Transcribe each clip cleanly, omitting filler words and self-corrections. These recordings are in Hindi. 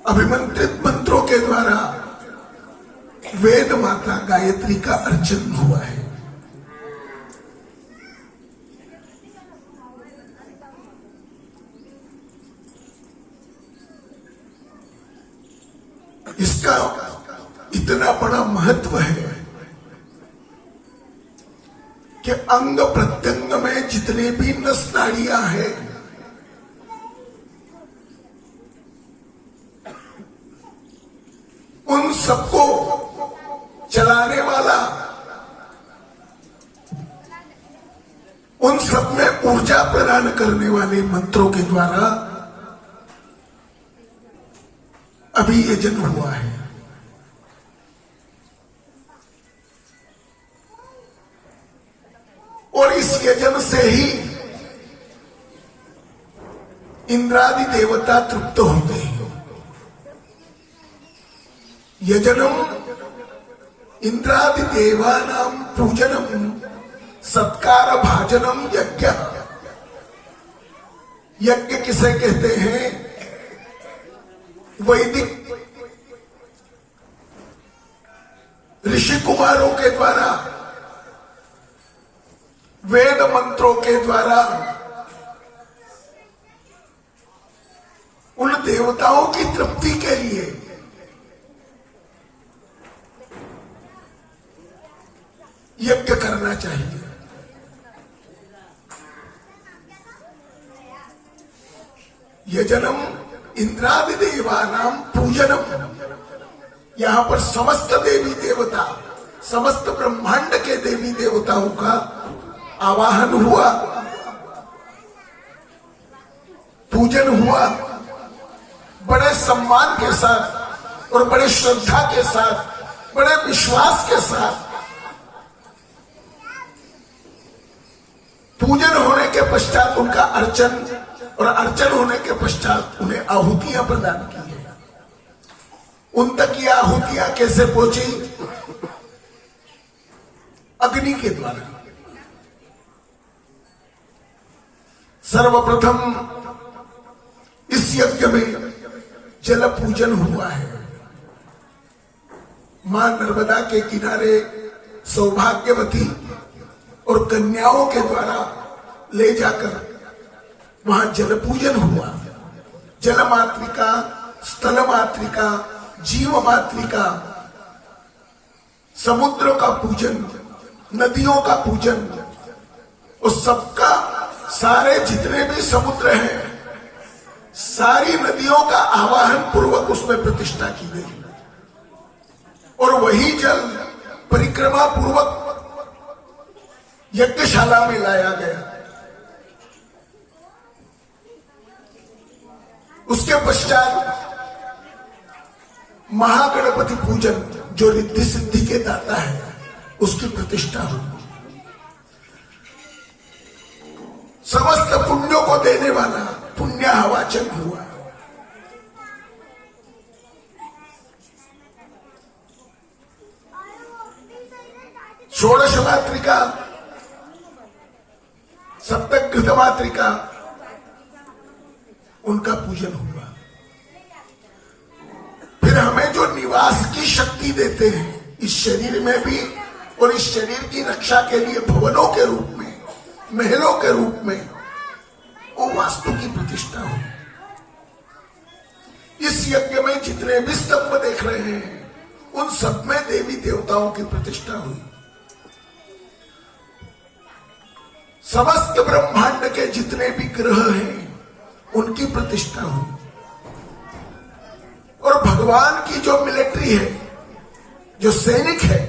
अभिमंत्रित मंत्रों के द्वारा वेद माता गायत्री का अर्चन हुआ है। इसका इतना बड़ा महत्व है कि अंग प्रत्यंग में जितने भी नस नाड़ियां हैं, उन सबको चलाने वाला, उन सब में ऊर्जा प्रदान करने वाले मंत्रों के द्वारा अभी यजन हुआ है। और इस यजन से ही इंद्रादि देवता तृप्त होते हैं। यजनम इंद्रादि देवानां पूजनम सत्कार भाजनम यज्ञ। यज्ञ किसे कहते हैं? वैदिक ऋषि कुमारों के द्वारा वेद मंत्रों के द्वारा उन देवताओं की तृप्ति के लिए यज्ञ करना चाहिए। यजनम इंद्रादि देवानां पूजनम। यहां पर समस्त देवी देवता, समस्त ब्रह्मांड के देवी देवताओं का आवाहन हुआ, पूजन हुआ, बड़े सम्मान के साथ और बड़े श्रद्धा के साथ, बड़े विश्वास के साथ। पूजन होने के पश्चात उनका अर्चन, और अर्चन होने के पश्चात उन्हें आहुतियां प्रदान की है। उन तक ये आहुतियां कैसे पहुंची? अग्नि के द्वारा। सर्वप्रथम इस यज्ञ में जल पूजन हुआ है। मां नर्मदा के किनारे सौभाग्यवती और कन्याओं के द्वारा ले जाकर वहां जल पूजन हुआ। जल मातृका, स्थल मातृका, जीव मातृका, समुद्र का पूजन, नदियों का पूजन, उस सबका, सारे जितने भी समुद्र हैं, सारी नदियों का आवाहन पूर्वक उसमें प्रतिष्ठा की गई और वही जल परिक्रमा पूर्वक यज्ञशाला में लाया गया। उसके पश्चात महागणपति पूजन, जो रिद्धि सिद्धि के दाता है, उसकी प्रतिष्ठा हुई। समस्त पुण्यों को देने वाला पुण्याहवाचन हुआ। षोडश मातृका, सप्तघृत मातृका, उनका पूजन हुआ। फिर हमें जो निवास की शक्ति देते हैं इस शरीर में भी, और इस शरीर की रक्षा के लिए भवनों के रूप में, महलों के रूप में, वो वास्तु की प्रतिष्ठा हुई। इस यज्ञ में जितने भी स्तंभ देख रहे हैं, उन सब में देवी देवताओं की प्रतिष्ठा हुई। समस्त ब्रह्मांड के जितने भी ग्रह हैं, उनकी प्रतिष्ठा हुई। और भगवान की जो मिलिट्री है, जो सैनिक है,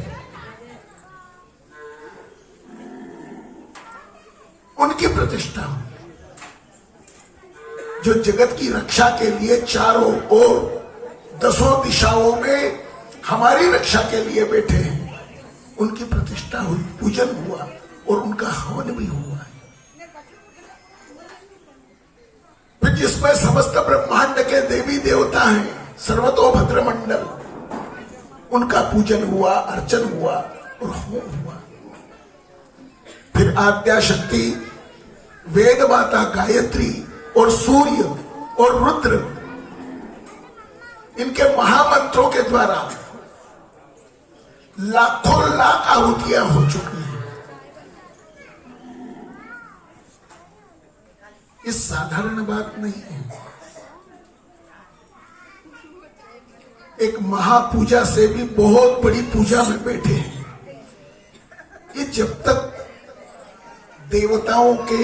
उनकी प्रतिष्ठा हुई। जो जगत की रक्षा के लिए चारों ओर, दसों दिशाओं में हमारी रक्षा के लिए बैठे हैं, उनकी प्रतिष्ठा हुई, पूजन हुआ और उनका हवन भी हुआ है। फिर जिसमें समस्त ब्रह्मांड के देवी देवता हैं, सर्वतोभद्र मंडल, उनका पूजन हुआ, अर्चन हुआ और होम हुआ। फिर आद्या शक्ति, वेद माता गायत्री और सूर्य और रुद्र, इनके महामंत्रों के द्वारा लाखों लाख आहुतियां हो चुकी हैं। ये साधारण बात नहीं है। एक महापूजा से भी बहुत बड़ी पूजा में बैठे हैं। ये जब तक देवताओं के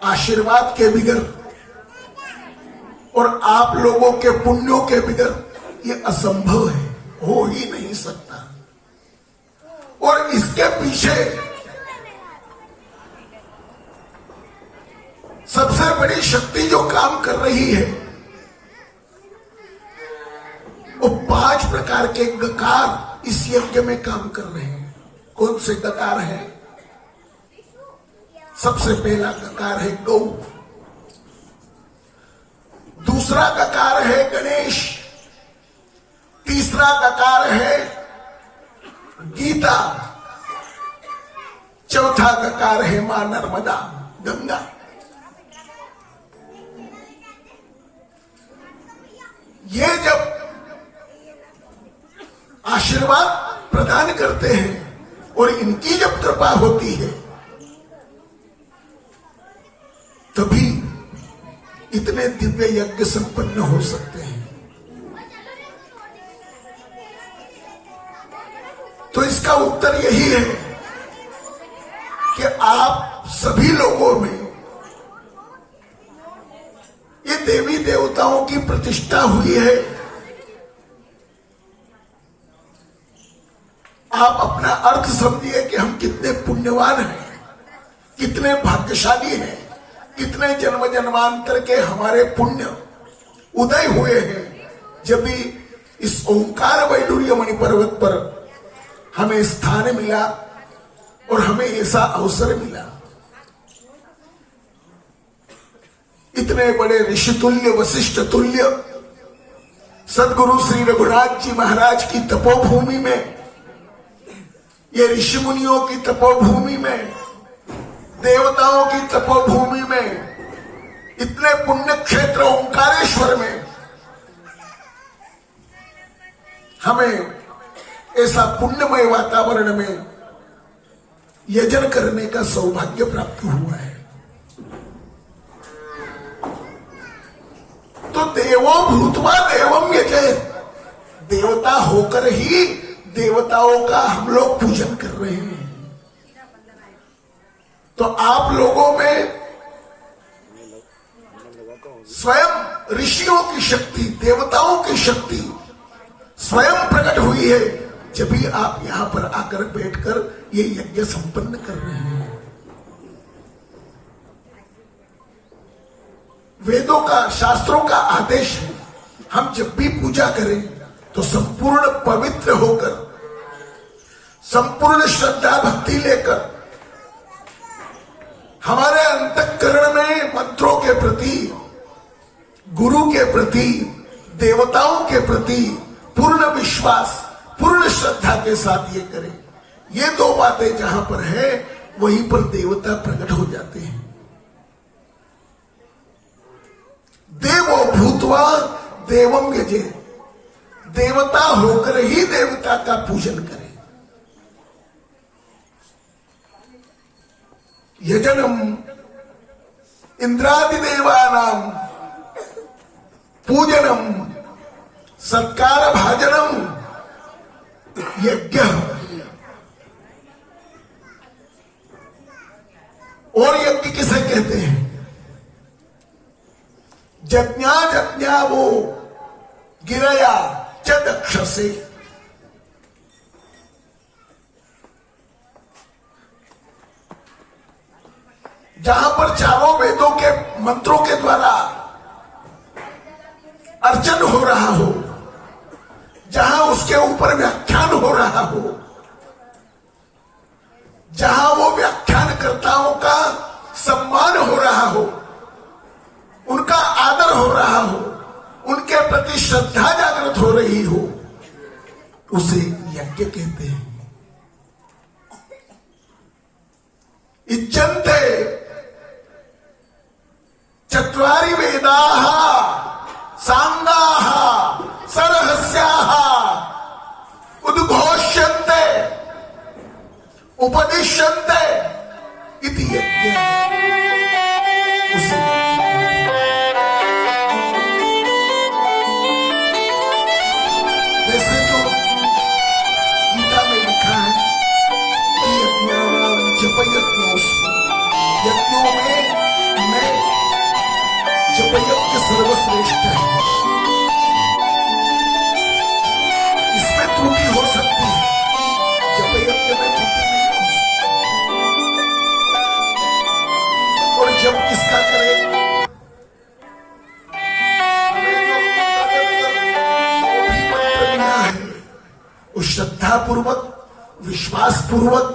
आशीर्वाद के बिगर और आप लोगों के पुण्यों के बिगर ये असंभव है, हो ही नहीं सकता। और इसके पीछे सबसे बड़ी शक्ति जो काम कर रही है वो 5 प्रकार के गकार इस यज्ञ में काम कर रहे हैं। कौन से गकार है? सबसे पहला गकार है गौ, दूसरा गकार है गणेश, तीसरा गकार है गीता, चौथा गकार है मां नर्मदा गंगा। ये जब आशीर्वाद प्रदान करते हैं और इनकी जब कृपा होती है तभी इतने दिव्य यज्ञ संपन्न हो सकते हैं। तो इसका उत्तर यही है कि आप सभी लोगों में ये देवी देवताओं की प्रतिष्ठा हुई है। आप अपना अर्थ समझिए कि हम कितने पुण्यवान हैं, कितने भाग्यशाली हैं, कितने जन्म जन्मांतर के हमारे पुण्य उदय हुए हैं जब भी इस ओंकार वैडूर्य मणि पर्वत पर हमें स्थान मिला और हमें ऐसा अवसर मिला। इतने बड़े ऋषि तुल्य, वशिष्ठ तुल्य सदगुरु श्री रघुनाथ जी महाराज की तपोभूमि में, ये ऋषि मुनियों की तपोभूमि में, देवताओं की तपोभूमि में, इतने पुण्य क्षेत्र ओंकारेश्वर में हमें ऐसा पुण्यमय वातावरण में यजन करने का सौभाग्य प्राप्त हुआ है। तो देवो भूतवा देवम यजेत, देवता होकर ही देवताओं का हम लोग पूजन कर रहे हैं। तो आप लोगों में स्वयं ऋषियों की शक्ति, देवताओं की शक्ति स्वयं प्रकट हुई है जब भी आप यहां पर आकर बैठकर ये यज्ञ संपन्न कर रहे हैं। वेदों का, शास्त्रों का आदेश है हम जब भी पूजा करें तो संपूर्ण पवित्र होकर, संपूर्ण श्रद्धा भक्ति लेकर, हमारे अंतःकरण में मंत्रों के प्रति, गुरु के प्रति, देवताओं के प्रति पूर्ण विश्वास, पूर्ण श्रद्धा के साथ ये करें। ये 2 बातें जहां पर है वहीं पर देवता प्रकट हो जाते हैं। देवो भूतवा देवम यजे, देवता होकर ही देवता का पूजन करें। यजनम इंद्रादिदेवानां पूजनम सत्कार भाजनम यज्ञ। और यज्ञ किसे कहते हैं? यज्ञा यज्ञा वो गिरया च दक्षसे, जहां पर चारों वेदों के मंत्रों के द्वारा अर्चन हो रहा हो, जहां उसके ऊपर व्याख्यान हो रहा हो, जहां वो व्याख्यानकर्ताओं का सम्मान हो रहा हो, उनका आदर हो रहा हो, उनके प्रति श्रद्धा जागृत हो रही हो, उसे यज्ञ कहते हैं। इज्जन्ते चत्वारि वेदाः सांगाः सरहस्याः उद्घोष्यन्ते उपदिश्यन्ते इति यज्ञ। वैसे तो गीता में लिखा है कि यज्ञानां जपयज्ञोऽस्मि, यज्ञों में मैं जपयज्ञ सर्वश्रेष्ठ है। इसमें त्रुटि हो सकती है, जपयज्ञ में त्रुटि नहीं हो सकती। और जब किसका करे, हमें जो भी मंत्र मिला है वो श्रद्धा पूर्वक विश्वास पूर्वक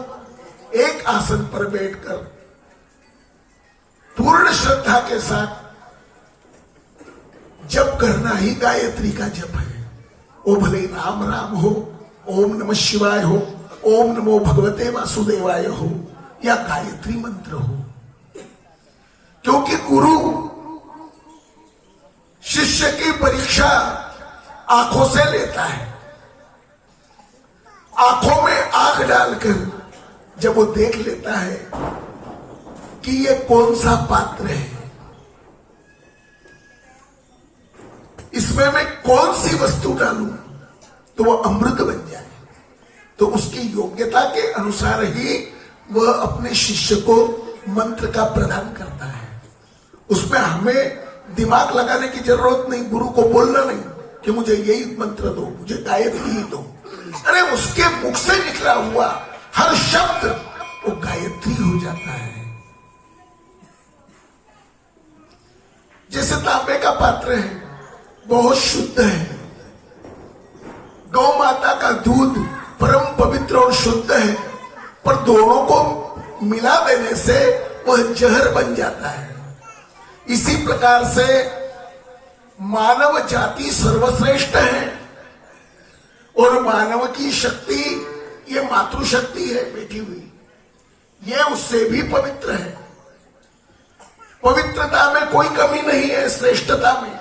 एक आसन पर बैठकर पूर्ण श्रद्धा के साथ जप करना ही गायत्री का जप है। वो भले राम राम हो, ओम नमः शिवाय हो, ओम नमो भगवते वासुदेवाय हो, या गायत्री मंत्र हो। क्योंकि गुरु शिष्य की परीक्षा आंखों से लेता है। आंखों में आंख डालकर जब वो देख लेता है कि ये कौन सा पात्र है, इसमें मैं कौन सी वस्तु डालूं तो वो अमृत बन जाए, तो उसकी योग्यता के अनुसार ही वह अपने शिष्य को मंत्र का प्रदान करता है। उसमें हमें दिमाग लगाने की जरूरत नहीं, गुरु को बोलना नहीं कि मुझे यही मंत्र दो, मुझे गायत्री ही दो। अरे उसके मुख से निकला हुआ हर शब्द वो गायत्री हो जाता है। जैसे तांबे का पात्र है, बहुत शुद्ध है। गौ माता का दूध परम पवित्र और शुद्ध है, पर दोनों को मिला देने से वह जहर बन जाता है। इसी प्रकार से मानव जाति सर्वश्रेष्ठ है और मानव की शक्ति ये मातृशक्ति है बैठी हुई, ये उससे भी पवित्र है। पवित्रता में कोई कमी नहीं है, श्रेष्ठता में।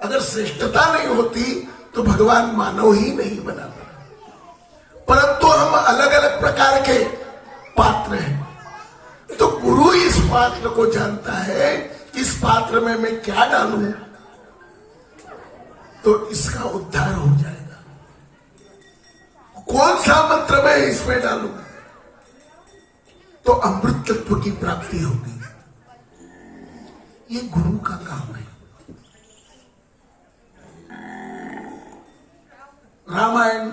अगर श्रेष्ठता नहीं होती तो भगवान मानव ही नहीं बनाता। परंतु हम अलग अलग प्रकार के पात्र हैं, तो गुरु इस पात्र को जानता है कि इस पात्र में मैं क्या डालूं तो इसका उद्धार हो जाएगा। कौन सा मंत्र मैं इसमें डालूं तो अमृत तत्व की प्राप्ति होगी। ये गुरु का काम है। रामायण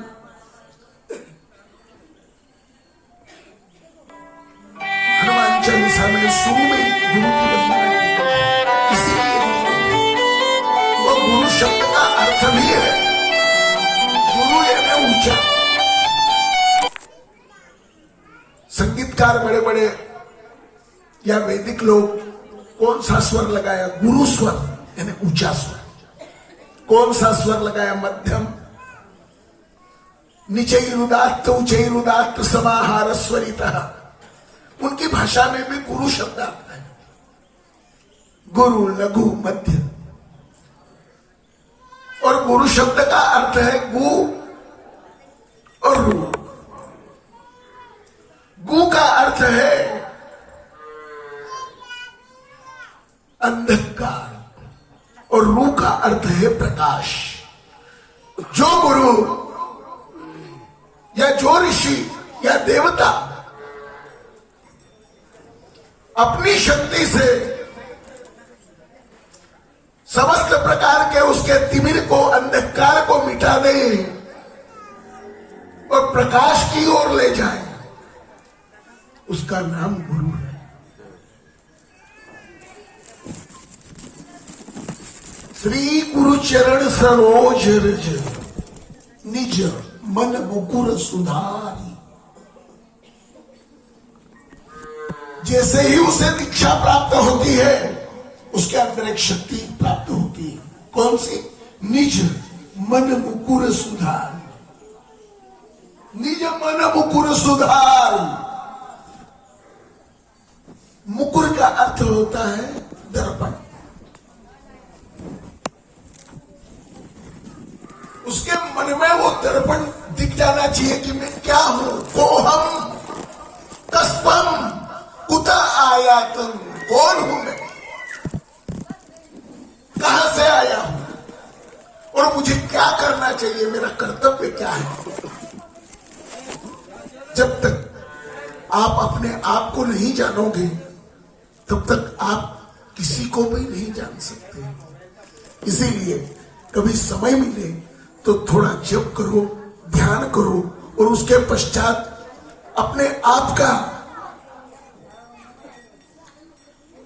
हनुमान चालीसा में शुरू में गुरु की वंदना की, इसीलिए वो गुरु शब्द का अर्थ भी है गुरु यानी ऊंचा। संगीतकार बड़े बड़े या वैदिक लोग कौन सा स्वर लगाया, गुरु स्वर यानी ऊंचा स्वर। कौन सा स्वर लगाया, मध्यम। निचैरुदात्त उचैरुदात्त समाहार स्वरितः, उनकी भाषा में भी गुरु शब्द आता है। गुरु, लघु, मध्य। और गुरु शब्द का अर्थ है गु और रू। गु का अर्थ है अंधकार और रू का अर्थ है प्रकाश। जो गुरु या जो ऋषि या देवता अपनी शक्ति से समस्त प्रकार के उसके तिमिर को, अंधकार को मिटा दे और प्रकाश की ओर ले जाए, उसका नाम गुरु है। श्री गुरु चरण सरोज रज, निज मन मुकुर सुधारी। जैसे ही उसे दीक्षा प्राप्त होती है उसके अंदर एक शक्ति प्राप्त होती है। कौन सी? निज मन मुकुर सुधार। निज मन मुकुर सुधार। मुकुर का अर्थ होता है दर्पण। उसके मन में वो दर्पण दिख जाना चाहिए कि मैं क्या हूं, कोहम कस्पम कुता आयातम, कौन हूं मैं, कहां से आया हूं और मुझे क्या करना चाहिए, मेरा कर्तव्य क्या है। जब तक आप अपने आप को नहीं जानोगे तब तक आप किसी को भी नहीं जान सकते। इसीलिए कभी समय मिले तो थोड़ा जप करो, ध्यान करो और उसके पश्चात अपने आप का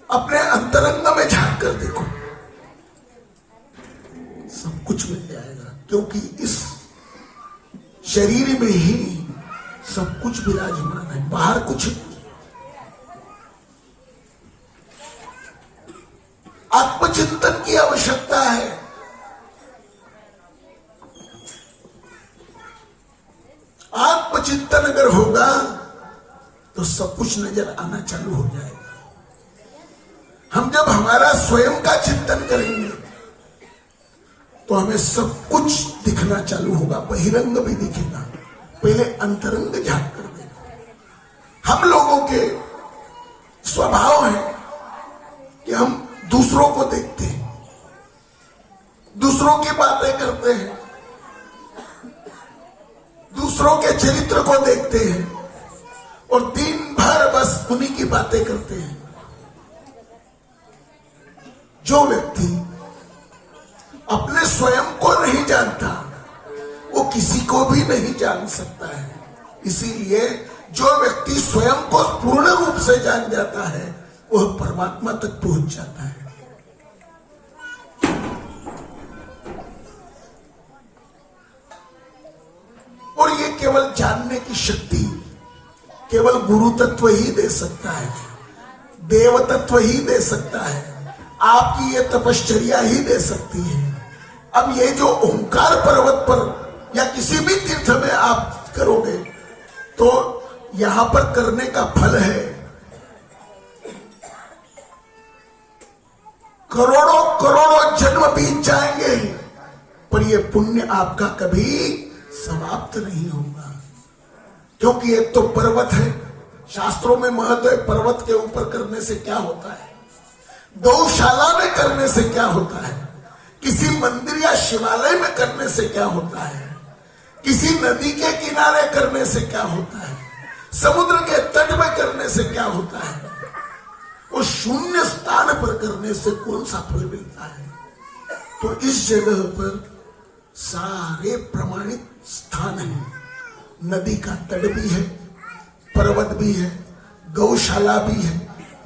अपने अंतरंग में झांक कर देखो, सब कुछ मिल जाएगा। क्योंकि इस शरीर में ही सब कुछ विराजमान है, बाहर कुछ नहीं। आत्मचिंतन की आवश्यकता है। आत्मचिंतन अगर होगा तो सब कुछ नजर आना चालू हो जाएगा। हम जब हमारा स्वयं का चिंतन करेंगे तो हमें सब कुछ दिखना चालू होगा, बहिरंग भी दिखेगा, पहले अंतरंग झांक कर देगा। हम लोगों के स्वभाव है कि हम दूसरों को देखते हैं, दूसरों की बातें करते हैं, दूसरों के चरित्र को देखते हैं और दिन भर बस उन्हीं की बातें करते हैं। जो व्यक्ति अपने स्वयं को नहीं जानता वो किसी को भी नहीं जान सकता है। इसीलिए जो व्यक्ति स्वयं को पूर्ण रूप से जान जाता है वह परमात्मा तक पहुंच जाता है। और ये केवल जानने की शक्ति केवल गुरु तत्व ही दे सकता है, देव तत्व ही दे सकता है, आपकी ये तपश्चर्या ही दे सकती है। अब ये जो ओंकार पर्वत पर या किसी भी तीर्थ में आप करोगे तो यहां पर करने का फल है करोड़ों करोड़ों जन्म बीत जाएंगे, पर ये पुण्य आपका कभी समाप्त नहीं होगा। क्योंकि एक तो पर्वत है, शास्त्रों में महत्व है, पर्वत के ऊपर करने से क्या होता है, गौशाला में करने से क्या होता है, किसी मंदिर या शिवालय में करने से क्या होता है, किसी नदी के किनारे करने से क्या होता है, समुद्र के तट में करने से क्या होता है, और शून्य स्थान पर करने से कौन सा फल मिलता है। तो इस जगह पर सारे प्रमाणित स्थान है, नदी का तट भी है, पर्वत भी है, गौशाला भी है,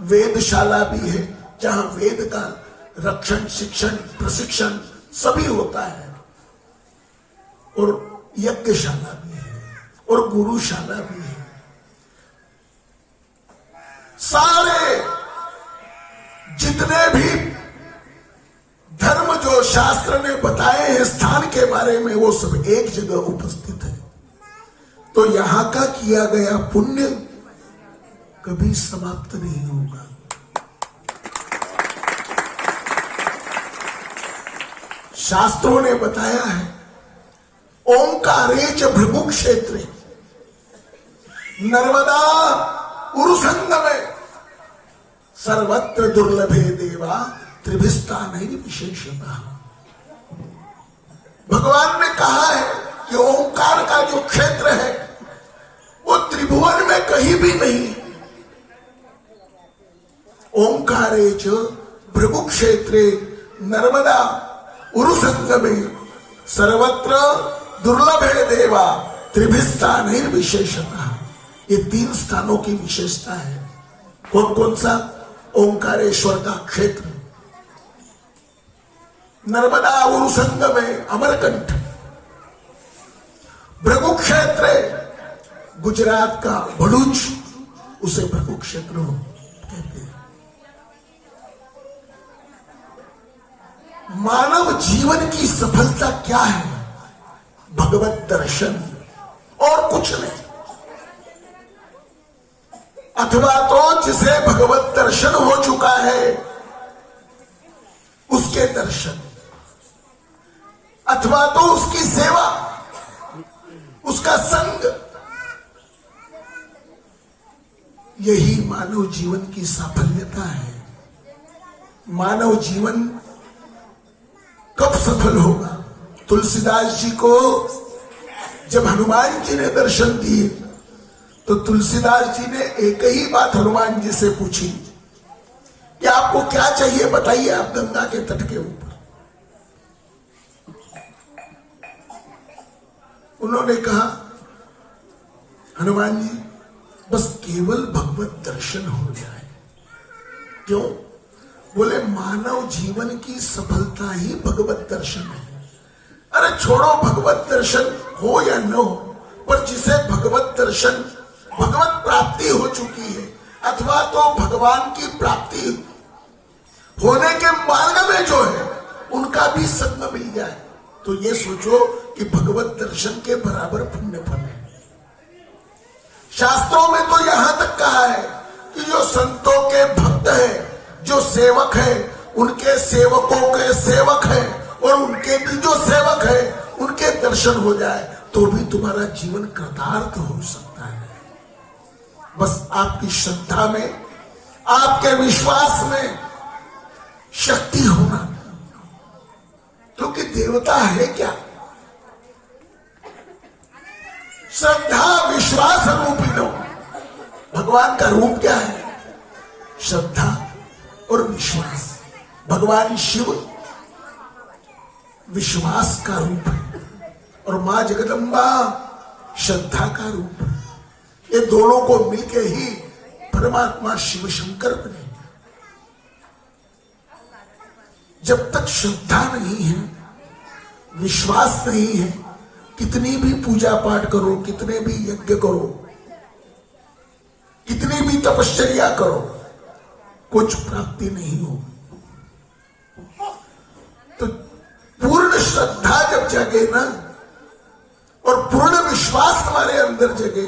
वेदशाला भी है, जहां वेद का रक्षण शिक्षण प्रशिक्षण सभी होता है, और यज्ञशाला भी है और गुरुशाला भी है। सारे जितने भी धर्म जो शास्त्र ने बताए हैं स्थान के बारे में वो सब एक जगह उपस्थित है। तो यहां का किया गया पुण्य कभी समाप्त नहीं होगा। शास्त्रों ने बताया है ओंकारेच भृगु क्षेत्रे नर्मदा उरुसंगमे सर्वत्र दुर्लभे देवा त्रिभिस्तानैः विशेषतः। भगवान ने कहा है कि ओंकार का जो क्षेत्र है वो त्रिभुवन में कहीं भी नहीं है। ओंकारेच भृगु क्षेत्रे नर्मदा उरुसंगमे सर्वत्र दुर्लभे देवा त्रिभिस्तानैः विशेषतः। ये 3 स्थानों की विशेषता है। कौन कौन सा? ओंकारेश्वर का क्षेत्र, नर्मदा उरुसंगमे अमरकंठ, भृगु क्षेत्र गुजरात का भरूच, उसे भृगु क्षेत्र कहते हैं। मानव जीवन की सफलता क्या है? भगवत दर्शन और कुछ नहीं। अथवा तो जिसे भगवत दर्शन हो चुका है उसके दर्शन, अथवा तो उसकी सेवा, उसका संग। यही मानव जीवन की साफल्यता है। मानव जीवन कब सफल होगा? तुलसीदास जी को जब हनुमान जी ने दर्शन दिए तो तुलसीदास जी ने एक ही बात हनुमान जी से पूछी कि आपको क्या चाहिए बताइए, आप गंगा के तट के ऊपर। उन्होंने कहा हनुमान जी बस केवल भगवत दर्शन हो जाए। क्यों? बोले मानव जीवन की सफलता ही भगवत दर्शन है। अरे छोड़ो भगवत दर्शन हो या न हो, पर जिसे भगवत दर्शन, भगवत प्राप्ति हो चुकी है अथवा तो भगवान की प्राप्ति होने के मार्ग में जो है उनका भी संग मिल जाए तो ये सोचो कि भगवत दर्शन के बराबर पुण्य फल है। शास्त्रों में तो यहां तक कहा है कि जो संतों के भक्त है, जो सेवक है, उनके सेवकों के सेवक है और उनके भी जो सेवक है उनके दर्शन हो जाए तो भी तुम्हारा जीवन कृतार्थ हो सकता है। बस आपकी श्रद्धा में, आपके विश्वास में शक्ति होना, क्योंकि देवता है क्या? श्रद्धा विश्वास रूपी लो। भगवान का रूप क्या है? श्रद्धा और विश्वास। भगवान शिव विश्वास का रूप है और मां जगदम्बा श्रद्धा का रूप है। ये दोनों को मिलके ही परमात्मा शिव शंकर बने। जब तक श्रद्धा नहीं है, विश्वास नहीं है, कितनी भी पूजा पाठ करो, कितने भी यज्ञ करो, कितनी भी तपश्चर्या करो, कुछ प्राप्ति नहीं होगी। तो पूर्ण श्रद्धा जब जगे ना और पूर्ण विश्वास हमारे अंदर जगे,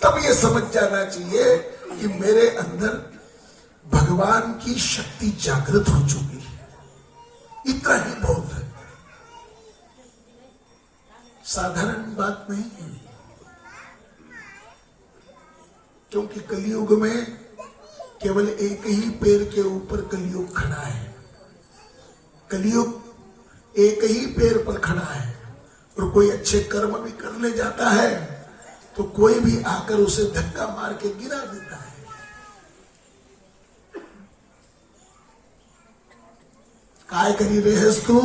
तब ये समझ जाना चाहिए कि मेरे अंदर भगवान की शक्ति जागृत हो चुकी है। इतना ही बहुत है, साधारण बात नहीं है। क्योंकि कलयुग में केवल एक ही पैर के ऊपर कलयुग खड़ा है। कलयुग एक ही पैर पर खड़ा है और कोई अच्छे कर्म भी करने जाता है तो कोई भी आकर उसे धक्का मार के गिरा देता है। काय करी रहेस तू?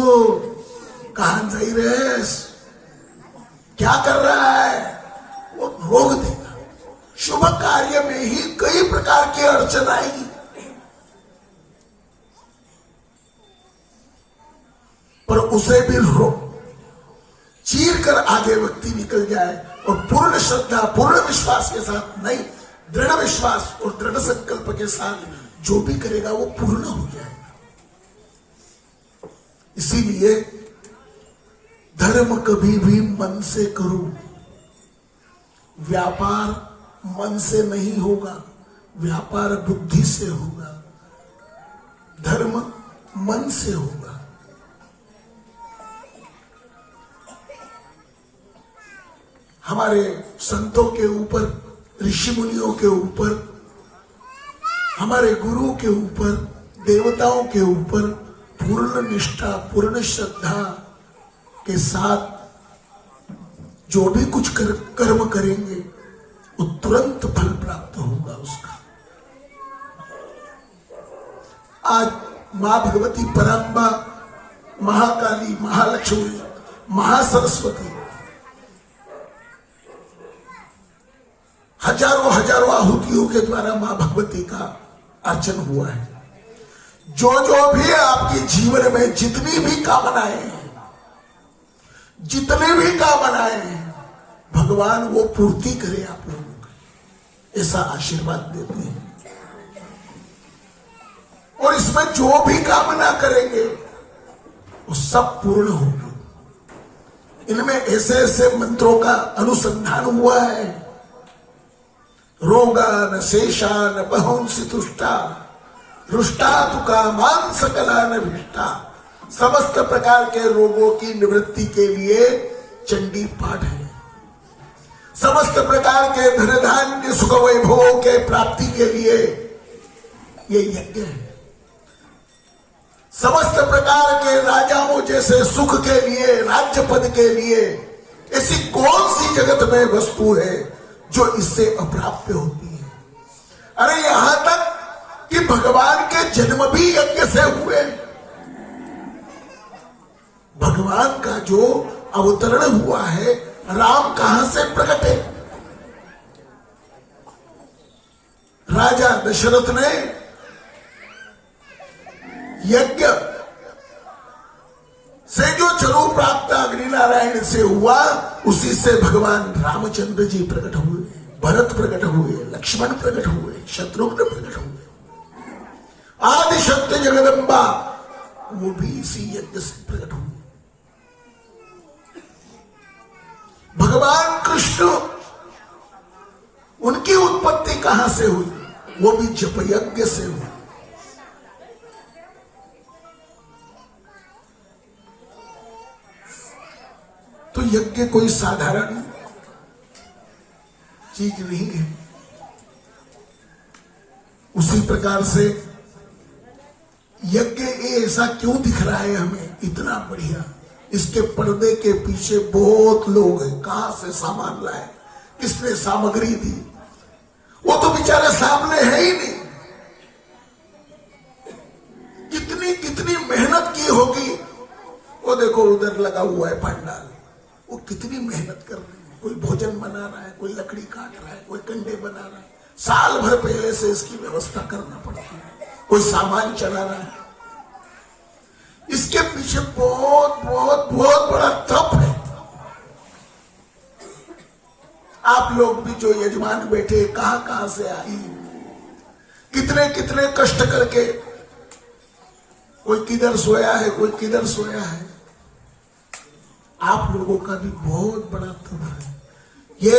कहां जाई रहेस? क्या कर रहा है? वो रोक देगा। शुभ कार्य में ही कई प्रकार की अड़चन आएगी। पर उसे भी चीर कर आगे व्यक्ति निकल जाए और पूर्ण श्रद्धा, पूर्ण विश्वास के साथ, नहीं, दृढ़ विश्वास और दृढ़ संकल्प के साथ जो भी करेगा वो पूर्ण हो जाएगा। इसीलिए धर्म कभी भी मन से करो, व्यापार मन से नहीं होगा, व्यापार बुद्धि से होगा, धर्म मन से होगा। हमारे संतों के ऊपर, ऋषि मुनियों के ऊपर, हमारे गुरु के ऊपर, देवताओं के ऊपर पूर्ण निष्ठा, पूर्ण श्रद्धा के साथ जो भी कुछ कर्म करेंगे वो तुरंत फल प्राप्त होगा उसका। आज मां भगवती, परांबा, महाकाली, महालक्ष्मी, महासरस्वती हजारों हजारों आहुतियों के द्वारा मां भगवती का अर्चन हुआ है। जो जो भी आपके जीवन में जितनी भी कामनाएं हैं, जितने भी कामनाएं हैं, भगवान वो पूर्ति करे आप लोगों की, ऐसा आशीर्वाद देते हैं। और इसमें जो भी कामना करेंगे वो सब पूर्ण होगी। इनमें ऐसे ऐसे मंत्रों का अनुसंधान हुआ है। रोगा न शेषा न बहंसी तुष्टा, रुष्टा तुका मान सकला न भिष्टा, समस्त प्रकार के रोगों की निवृत्ति के लिए चंडी पाठ है, समस्त प्रकार के धन धान्य सुख वैभवों के प्राप्ति के लिए ये यज्ञ है, समस्त प्रकार के राजाओं जैसे सुख के लिए, राज्य पद के लिए ऐसी कौन सी जगत में वस्तु है जो इससे अप्राप्य होती है। अरे यहां तक कि भगवान के जन्म भी यज्ञ से हुए। भगवान का जो अवतरण हुआ है, राम कहां से प्रकट है? राजा दशरथ ने यज्ञ से जो चरु प्राप्त अग्नि नारायण से हुआ, उसी से भगवान रामचंद्र जी प्रकट हुए, भरत प्रकट हुए, लक्ष्मण प्रकट हुए, शत्रुघ्न प्रकट हुए, आदि शक्ति जगदम्बा वो भी इसी यज्ञ से प्रकट हुए। भगवान कृष्ण, उनकी उत्पत्ति कहां से हुई? वो भी जप यज्ञ से हुई। तो यज्ञ कोई साधारण चीज नहीं है। उसी प्रकार से यज्ञ ऐसा क्यों दिख रहा है हमें इतना बढ़िया? इसके पर्दे के पीछे बहुत लोग हैं। कहां से सामान लाए, किसने सामग्री दी, वो तो बेचारे सामने है ही नहीं। कितनी कितनी मेहनत की होगी। वो देखो उधर लगा हुआ है पंडाल, वो कितनी मेहनत कर रहे हैं। कोई भोजन बना रहा है, कोई लकड़ी काट रहा है, कोई कंडे बना रहा है। साल भर पहले से इसकी व्यवस्था करना पड़ती है। कोई सामान चला रहा है। इसके पीछे बहुत बहुत बहुत बड़ा तप है। आप लोग भी जो यजमान बैठे, कहां कहां से आई, कितने कितने कष्ट करके, कोई किधर सोया है, कोई किधर सोया है। आप लोगों का भी बहुत बड़ा तप है। ये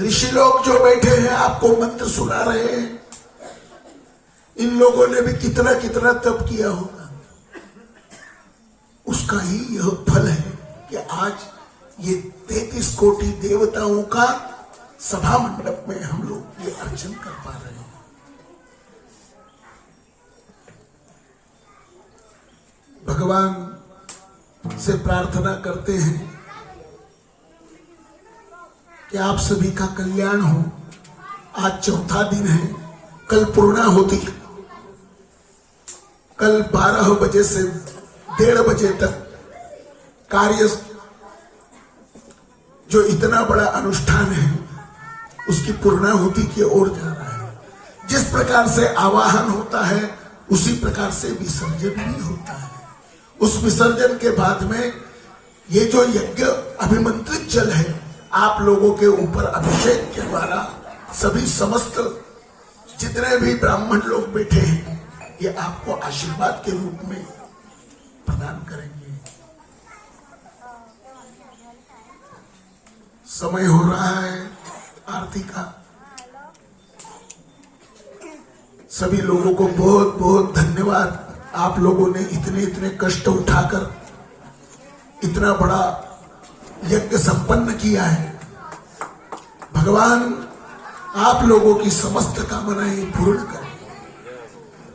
ऋषि लोग जो बैठे हैं, आपको मंत्र सुना रहे हैं, इन लोगों ने भी कितना कितना तप किया होगा। उसका ही यह फल है कि आज ये 33 कोटि देवताओं का सभा मंडप में हम लोग ये अर्चन कर पा रहे हैं। भगवान से प्रार्थना करते हैं कि आप सभी का कल्याण हो। आज चौथा दिन है, कल पूर्णा होती। कल 12 बजे से 1:30 बजे तक कार्य, जो इतना बड़ा अनुष्ठान है, उसकी पूर्णाहुति की ओर जा रहा है। जिस प्रकार से आवाहन होता है, उसी प्रकार से विसर्जन भी होता है। उस विसर्जन के बाद में ये जो यज्ञ अभिमंत्रित जल है, आप लोगों के ऊपर अभिषेक के द्वारा सभी समस्त जितने भी ब्राह्मण लोग बैठे हैं, ये आपको आशीर्वाद के रूप में प्रदान करेंगे। समय हो रहा है आरती का। सभी लोगों को बहुत बहुत धन्यवाद। आप लोगों ने इतने इतने कष्ट उठाकर इतना बड़ा यज्ञ संपन्न किया है। भगवान आप लोगों की समस्त कामनाएं पूर्ण करें।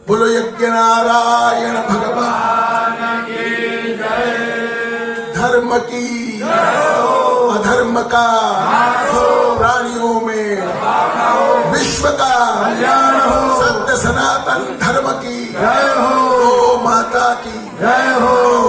बोलो यज्ञ नारायण भगवान की जय। धर्म की अधर्म का प्राणियों में विश्व का सत्य सनातन धर्म की जय हो। माता की जय हो।